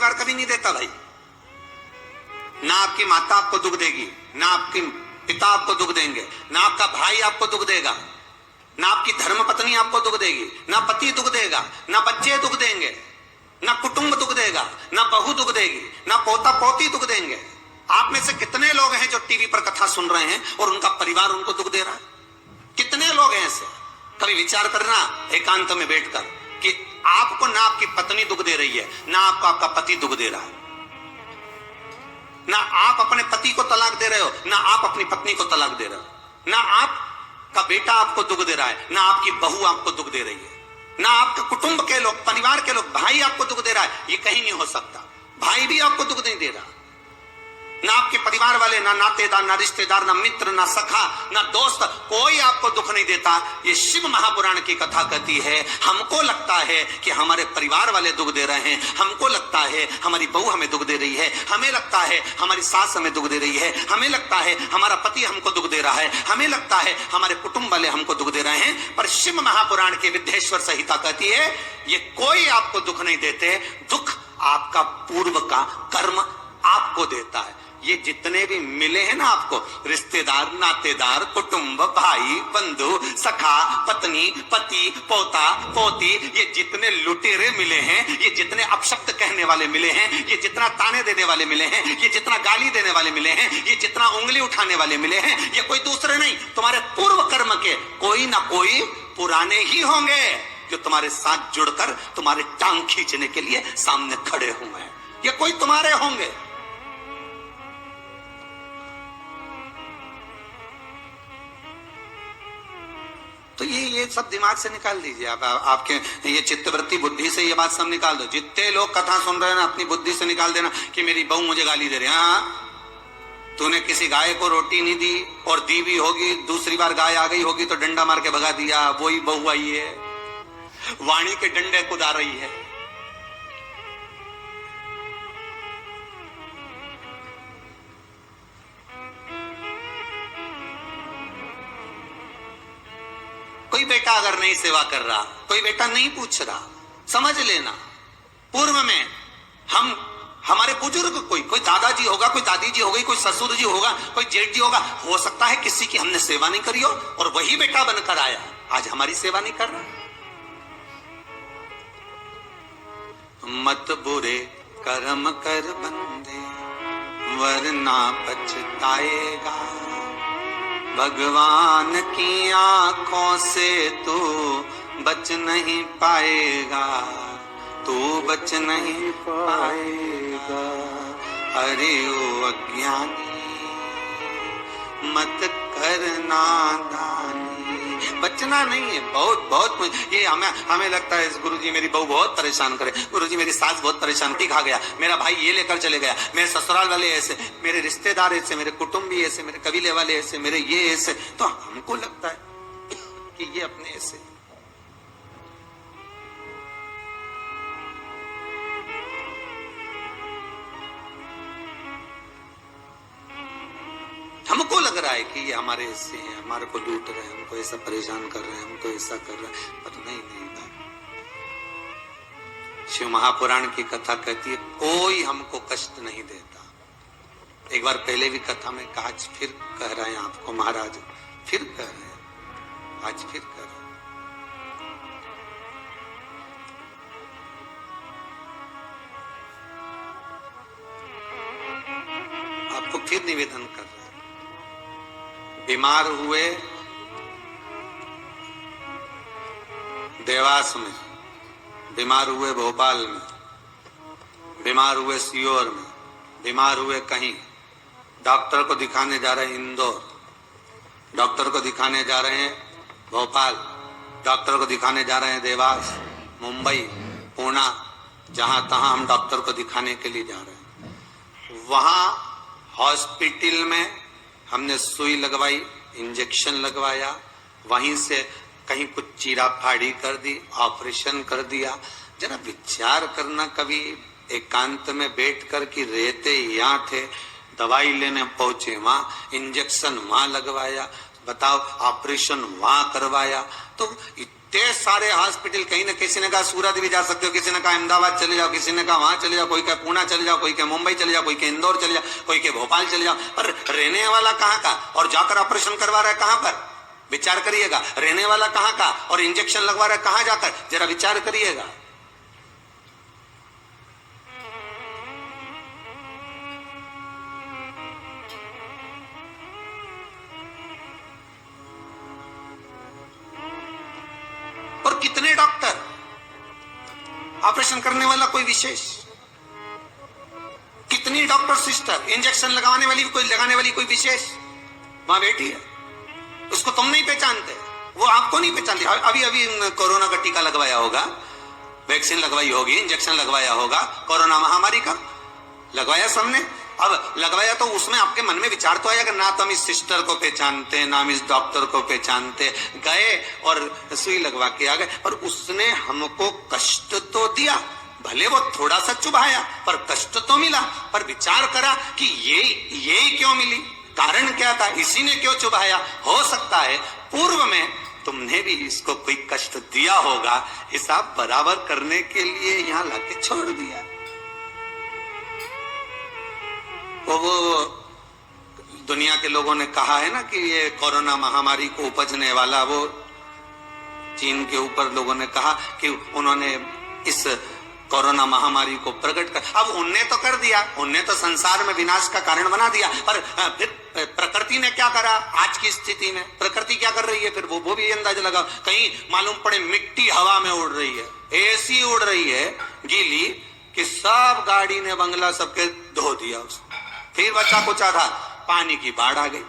परिवार कभी नहीं देता भाई। ना आपकी माता आपको दुख देगी, ना आपकी पिता आपको दुख देंगे, ना आपका भाई आपको दुख देगा, ना आपकी धर्म पत्नी आपको दुख देगी, ना पति दुख देगा, ना बच्चे दुख देंगे, ना कुटुंब दुख देगा, ना बहू दुख देगी, ना पोता पोती दुख देंगे। आप में से कितने लोग हैं जो टीवी पर कथा सुन रहे हैं और उनका परिवार उनको दुख दे रहा है? कितने लोग हैं ऐसे? कभी विचार करना एकांत में बैठकर कि आपको ना आपकी पत्नी दुख दे रही है, ना आपको आपका पति दुख दे रहा है, ना आप अपने पति को तलाक दे रहे हो, ना आप अपनी पत्नी को तलाक दे रहे हो, ना आपका बेटा आपको दुख दे रहा है, ना आपकी बहू आपको दुख दे रही है, ना आपके कुटुंब के लोग, परिवार के लोग, भाई आपको दुख दे रहा है। ये कहीं नहीं हो सकता। भाई भी आपको दुख नहीं दे रहा, ना आपके परिवार वाले, ना नातेदार, ना रिश्तेदार, ना मित्र, ना सखा, ना दोस्त, कोई आपको दुख नहीं देता। ये शिव महापुराण की कथा कहती है हमको लगता है कि हमारे परिवार वाले दुख दे रहे हैं, हमको लगता है हमारी बहू हमें दुख दे रही है, हमें लगता है हमारी सास हमें दुख दे रही है, हमें लगता है हमारा पति हमको दुख दे रहा है, हमें लगता है हमारे कुटुंब वाले हमको दुख दे रहे हैं। पर शिव महापुराण की विद्येश्वर संहिता कहती है ये कोई आपको दुख नहीं देते, दुख आपका पूर्व का कर्म आपको देता है। ये जितने भी मिले हैं ना आपको, रिश्तेदार, नातेदार, कुटुंब, भाई, बंधु, सखा, पत्नी, पति, पोता, पोती, ये जितने लुटेरे मिले हैं, ये जितने अपशब्द कहने वाले मिले हैं, ये जितना ताने देने वाले मिले हैं, ये जितना गाली देने वाले मिले हैं, ये जितना उंगली उठाने वाले मिले हैं, ये कोई दूसरे नहीं, तुम्हारे पूर्व कर्म के कोई ना कोई पुराने ही होंगे जो तुम्हारे साथ जुड़कर तुम्हारे टांग खींचने के लिए सामने खड़े हुए हैं। ये कोई तुम्हारे होंगे। तो ये सब दिमाग से निकाल दीजिए आप, आपके ये चित्तवृत्ति बुद्धि से ये बात सब निकाल दो। जितने लोग कथा सुन रहे हैं ना, अपनी बुद्धि से निकाल देना कि मेरी बहू मुझे गाली दे रही है। हाँ, तूने किसी गाय को रोटी नहीं दी और दी भी होगी, दूसरी बार गाय आ गई होगी तो डंडा मार के भगा दिया, वही बहू आई है, वाणी के डंडे कुदा रही है। कोई बेटा अगर नहीं सेवा कर रहा, कोई बेटा नहीं पूछ रहा, समझ लेना पूर्व में हमारे बुजुर्ग, कोई दादाजी होगा, कोई दादी जी होगी, कोई ससुर जी होगा, कोई जेठ जी होगा, हो सकता है किसी की हमने सेवा नहीं करी हो और वही बेटा बनकर आया, आज हमारी सेवा नहीं कर रहा। मत बुरे कर्म कर बंदे वरना पछताएगा, भगवान की आंखों से तू बच नहीं पाएगा, तू बच नहीं पाएगा। अरे ओ अज्ञानी मत करना दानी, बचना नहीं है। बहुत ये हमें लगता है गुरुजी मेरी बहू बहुत परेशान करे, गुरुजी मेरी सास बहुत परेशान, खा गया, मेरा भाई ये लेकर चले गया, मेरे ससुराल वाले ऐसे, मेरे रिश्तेदार ऐसे, मेरे कुटुंबी ऐसे, मेरे कबीले वाले ऐसे, मेरे ये ऐसे। तो हमको लगता है कि ये अपने ऐसे। हमको लग रहा है कि ये हमारे ऐसे हैं, हमारे को लूट रहे हैं, हमको ऐसा परेशान कर रहे हैं, हमको ऐसा कर रहे हैं, पर नहीं। शिव महापुराण की कथा कहती है कोई हमको कष्ट नहीं देता। एक बार पहले भी कथा में कहा, आज फिर कह रहे हैं आपको महाराज, फिर कह रहे हैं, आज फिर कह रहे हैं। आपको फिर निवेदन कर रहे हैं, बीमार हुए देवास में, बीमार हुए भोपाल में, बीमार हुए सीहोर में, बीमार हुए कहीं, डॉक्टर को दिखाने जा रहे हैं इंदौर, डॉक्टर को दिखाने जा रहे हैं भोपाल, डॉक्टर को दिखाने जा रहे हैं देवास, मुंबई, पुणे, जहां तहां हम डॉक्टर को दिखाने के लिए जा रहे हैं। वहां हॉस्पिटल में हमने सुई लगवाई, इंजेक्शन लगवाया, वहीं से कहीं कुछ चीरा फाड़ी कर दी, ऑपरेशन कर दिया। जरा विचार करना कभी एकांत में बैठ कर कि रहते यहाँ थे, दवाई लेने पहुंचे वहां, इंजेक्शन वहां लगवाया, बताओ ऑपरेशन वहां करवाया। तो ते सारे हॉस्पिटल, कहीं ना किसी ने कहा सूरत भी जा सकते हो, किसी ने कहा अहमदाबाद चले जाओ, किसी ने कहा वहां चले जाओ, कोई कहे पूना चले जाओ, कोई कहे मुंबई चले जाओ, कोई कहे इंदौर चले जाओ, कोई कहे भोपाल चले जाओ। पर रहने वाला कहाँ का और जाकर ऑपरेशन करवा रहा है कहाँ पर? विचार करिएगा। रहने वाला कहाँ का और इंजेक्शन लगवा रहा है कहाँ जाकर? जरा विचार करिएगा। और कितने डॉक्टर, ऑपरेशन करने वाला कोई विशेष, कितनी डॉक्टर सिस्टर, इंजेक्शन लगाने वाली कोई, लगाने वाली कोई विशेष वहां बैठी है। उसको तुम नहीं पहचानते, वो आपको नहीं पहचानती। अभी अभी कोरोना का टीका लगवाया होगा, वैक्सीन लगवाई होगी, इंजेक्शन लगवाया होगा, कोरोना महामारी का लगवाया सबने। अब लगवाया तो उसमें आपके मन में विचार तो आएगा, ना तो हम इस सिस्टर को पहचानते, ना हम इस डॉक्टर को पहचानते, गए और सुई लगवा के आ गए, पर उसने हमको कष्ट तो दिया, भले वो थोड़ा सा चुभाया पर कष्ट तो मिला। पर विचार करा कि ये क्यों मिली, कारण क्या था, इसी ने क्यों चुभाया। हो सकता है पूर्व में तुमने भी इसको कोई कष्ट दिया होगा, हिसाब बराबर करने के लिए यहां लाके छोड़ दिया। वो दुनिया के लोगों ने कहा है ना कि ये कोरोना महामारी को उपजने वाला, वो चीन के ऊपर लोगों ने कहा कि उन्होंने इस कोरोना महामारी को प्रकट कर, अब उनने तो कर दिया, उनने तो संसार में विनाश का कारण बना दिया, पर फिर प्रकृति ने क्या करा। आज की स्थिति में प्रकृति क्या कर रही है, फिर वो भी अंदाजा लगा। कहीं मालूम पड़े मिट्टी हवा में उड़ रही है, ऐसी उड़ रही है गीली कि सब गाड़ी ने बंगला सबके धो दिया उसने। फिर बच्चा कुचा था, पानी की बाढ़ आ गई।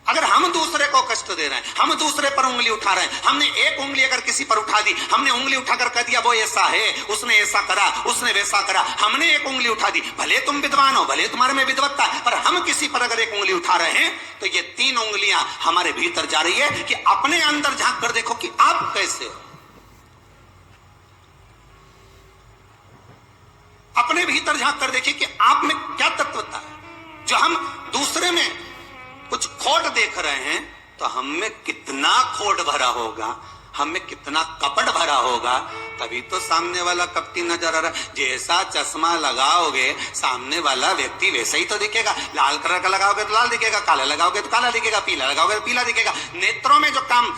अगर हम दूसरे को कष्ट दे रहे हैं, हम दूसरे पर उंगली उठा रहे हैं, हमने एक उंगली अगर किसी पर उठा दी, हमने उंगली उठाकर कह दिया वो ऐसा है, उसने ऐसा करा, उसने वैसा करा, हमने एक उंगली उठा दी, भले तुम विद्वान हो, भले तुम्हारे में विद्वत्ता है, पर हम किसी पर अगर एक उंगली उठा रहे हैं तो ये 3 उंगलियां हमारे भीतर जा रही है कि अपने अंदर झांक कर देखो कि आप कैसे हो। अपने भीतर झांक कर देखिए कि आप में क्या तत्वता है। जो हम दूसरे में कुछ खोट देख रहे हैं तो हम में कितना खोट भरा होगा, हम में कितना कपट भरा होगा, तभी तो सामने वाला कपटी नजर आ रहा है। जैसा चश्मा लगाओगे सामने वाला व्यक्ति वैसा ही तो दिखेगा। लाल कलर का लगाओगे तो लाल दिखेगा, काला लगाओगे तो काला दिखेगा, पीला लगाओगे तो पीला दिखेगा। नेत्रों में जो काम,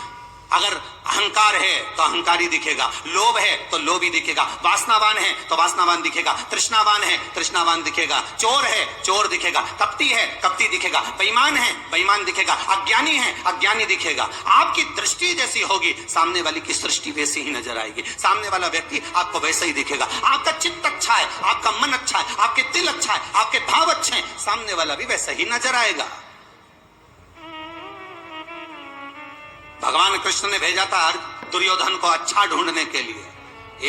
अगर अहंकार है तो अहंकारी दिखेगा, लोभ है तो लोभी दिखेगा, वासनावान है तो वासनावान दिखेगा, तृष्णावान है तृष्णावान दिखेगा, चोर है चोर दिखेगा, कपटी है कपटी दिखेगा, बेईमान है बेईमान दिखेगा, अज्ञानी है अज्ञानी दिखेगा। आपकी दृष्टि जैसी होगी सामने वाली की सृष्टि वैसी ही नजर आएगी, सामने वाला व्यक्ति आपको वैसा ही दिखेगा। आपका चित्त अच्छा है, आपका मन अच्छा है, आपके दिल अच्छा है, आपके भाव अच्छे हैं, सामने वाला भी वैसा ही नजर आएगा। भगवान कृष्ण ने भेजा था दुर्योधन को अच्छा ढूंढने के लिए,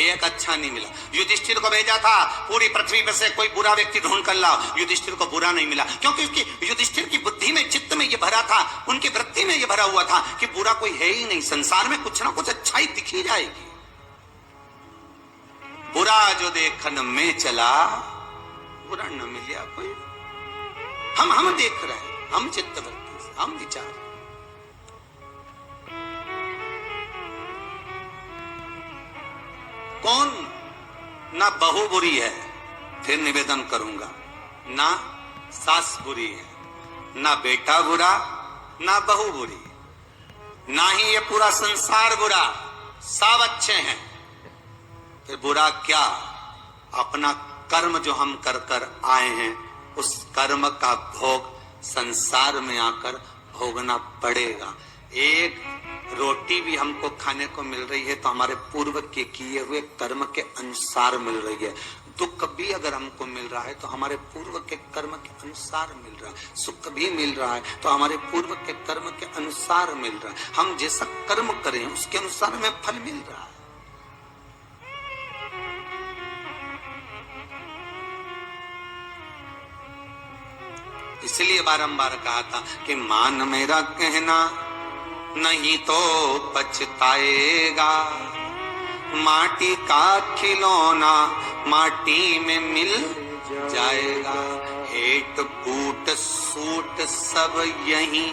एक अच्छा नहीं मिला। युधिष्ठिर को भेजा था पूरी पृथ्वी पर से कोई बुरा व्यक्ति ढूंढ कर लाओ, युधिष्ठिर को बुरा नहीं मिला, क्योंकि उसकी युधिष्ठिर की बुद्धि में, चित्त में ये भरा था, उनकी वृत्ति में ये भरा हुआ था कि बुरा कोई है ही नहीं, संसार में कुछ ना कुछ अच्छाई दिखी जाएगी। बुरा जो देखन में चला बुरा न मिला कोई। हम देख रहे हैं, हम चित्तवृत्ति से, हम विचार। कौन ना बहू बुरी है, फिर निवेदन करूंगा, ना सास बुरी है, ना बेटा बुरा, ना बहू बुरी, ना ही ये पूरा संसार बुरा, सब अच्छे हैं। फिर बुरा क्या, अपना कर्म जो हम कर कर आए हैं उस कर्म का भोग संसार में आकर भोगना पड़ेगा। एक रोटी भी हमको खाने को मिल रही है तो हमारे पूर्व के किए हुए कर्म के अनुसार मिल रही है। दुख भी अगर हमको मिल रहा है तो हमारे पूर्व के कर्म के अनुसार मिल रहा है। सुख भी मिल रहा है तो हमारे पूर्व के कर्म के अनुसार मिल रहा है। हम जैसा कर्म करें उसके अनुसार हमें फल मिल रहा है। इसलिए बारंबार कहा था कि मान मेरा कहना नहीं तो पछताएगा, माटी का खिलौना माटी में मिल जाएगा, हेट कूट सूट सब यहीं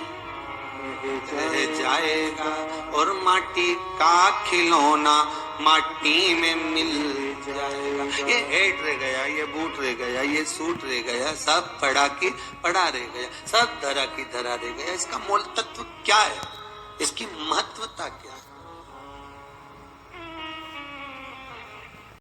रह जाएगा और माटी का खिलौना माटी में मिल जाएगा। ये हेड रह गया, ये बूट रह गया, ये सूट रह गया, सब पड़ा की पड़ा रह गया, सब धरा की धरा रह गया। इसका मूल तत्व क्या है, इसकी महत्वता क्या है?